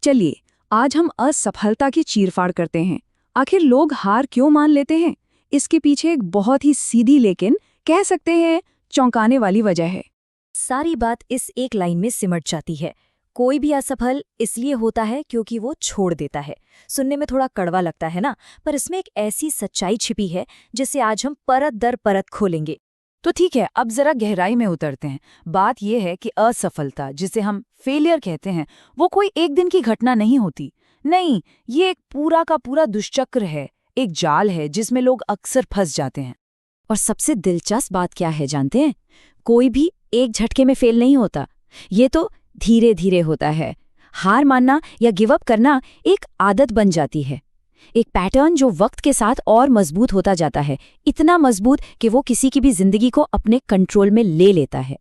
चलिए, आज हम असफलता की चीरफाड़ करते हैं। आखिर लोग हार क्यों मान लेते हैं? इसके पीछे एक बहुत ही सीधी लेकिन कह सकते हैं चौंकाने वाली वजह है। सारी बात इस एक लाइन में सिमट जाती है। कोई भी असफल इसलिए होता है क्योंकि वो छोड़ देता है। सुनने में थोड़ा कड़वा लगता है ना, पर इसमें एक ऐसी सच्चाई छिपी है जिसे आज हम परत दर परत खोलेंगे। तो ठीक है, अब जरा गहराई में उतरते हैं। बात यह है कि असफलता, जिसे हम फेलियर कहते हैं, वो कोई एक दिन की घटना नहीं होती। नहीं, ये एक पूरा का पूरा दुष्चक्र है, एक जाल है जिसमें लोग अक्सर फंस जाते हैं। और सबसे दिलचस्प बात क्या है जानते हैं? कोई भी एक झटके में फेल नहीं होता। ये तो धीरे धीरे होता है। हार मानना या गिव अप करना एक आदत बन जाती है, एक पैटर्न जो वक्त के साथ और मजबूत होता जाता है, इतना मजबूत कि वो किसी की भी जिंदगी को अपने कंट्रोल में ले लेता है।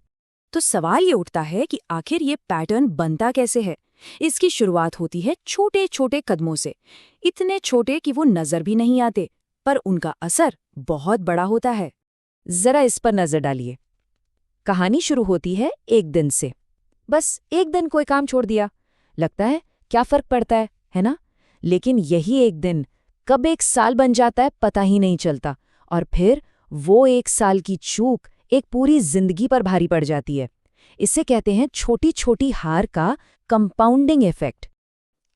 तो सवाल ये उठता है कि आखिर ये पैटर्न बनता कैसे है? इसकी शुरुआत होती है छोटे छोटे कदमों से, इतने छोटे कि वो नजर भी नहीं आते, पर उनका असर बहुत बड़ा होता है। जरा इस पर नजर डालिए। कहानी शुरू होती है एक दिन से। बस एक दिन कोई काम छोड़ दिया। लगता है क्या फर्क पड़ता है ना? लेकिन यही एक दिन कब एक साल बन जाता है पता ही नहीं चलता, और फिर वो एक साल की चूक एक पूरी जिंदगी पर भारी पड़ जाती है। इसे कहते हैं छोटी छोटी हार का कंपाउंडिंग इफेक्ट।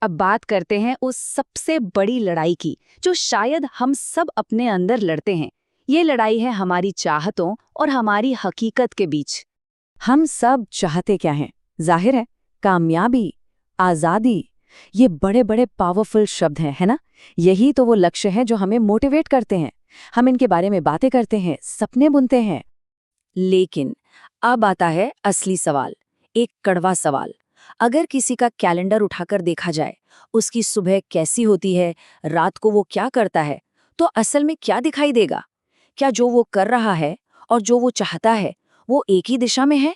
अब बात करते हैं उस सबसे बड़ी लड़ाई की, जो शायद हम सब अपने अंदर लड़ते हैं। ये लड़ाई है हमारी चाहतों और हमारी हकीकत के बीच। हम सब चाहते क्या हैं? जाहिर है, कामयाबी, आज़ादी। ये बड़े बड़े पावरफुल शब्द हैं, है ना? यही तो वो लक्ष्य हैं जो हमें मोटिवेट करते हैं। हम इनके बारे में बातें करते हैं, सपने बुनते हैं। लेकिन अब आता है असली सवाल, एक कड़वा सवाल। अगर किसी का कैलेंडर उठाकर देखा जाए, उसकी सुबह कैसी होती है, रात को वो क्या करता है, तो असल में क्या दिखाई देगा? क्या जो वो कर रहा है और जो वो चाहता है वो एक ही दिशा में है?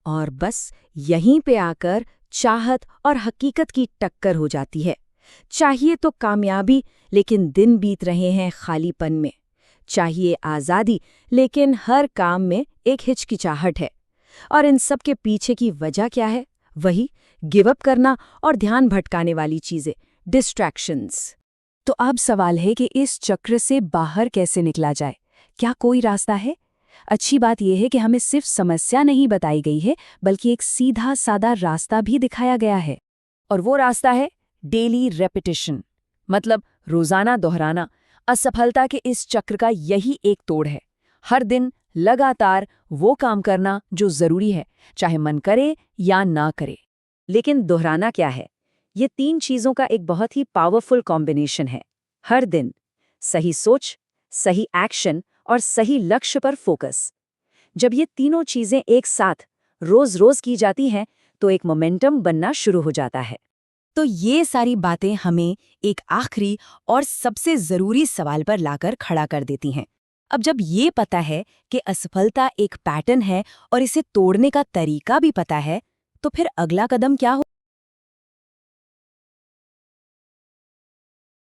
और बस यहीं पे आकर चाहत और हकीकत की टक्कर हो जाती है। चाहिए तो कामयाबी, लेकिन दिन बीत रहे हैं खालीपन में। चाहिए आज़ादी, लेकिन हर काम में एक हिचकिचाहट है। और इन सब के पीछे की वजह क्या है? वही गिव अप करना और ध्यान भटकाने वाली चीजें, डिस्ट्रैक्शंस। तो अब सवाल है कि इस चक्र से बाहर कैसे निकला जाए? क्या कोई रास्ता है? अच्छी बात यह है कि हमें सिर्फ समस्या नहीं बताई गई है, बल्कि एक सीधा सादा रास्ता भी दिखाया गया है। और वो रास्ता है डेली रेपिटेशन, मतलब रोजाना दोहराना। असफलता के इस चक्र का यही एक तोड़ है। हर दिन लगातार वो काम करना जो जरूरी है, चाहे मन करे या ना करे। लेकिन दोहराना क्या है? ये तीन चीजों का एक बहुत ही पावरफुल कॉम्बिनेशन है। हर दिन सही सोच, सही एक्शन और सही लक्ष्य पर फोकस। जब ये तीनों चीजें एक साथ रोज रोज की जाती हैं, तो एक मोमेंटम बनना शुरू हो जाता है। तो ये सारी बातें हमें एक आखिरी और सबसे जरूरी सवाल पर लाकर खड़ा कर देती हैं। अब जब ये पता है कि असफलता एक पैटर्न है और इसे तोड़ने का तरीका भी पता है, तो फिर अगला कदम क्या हो?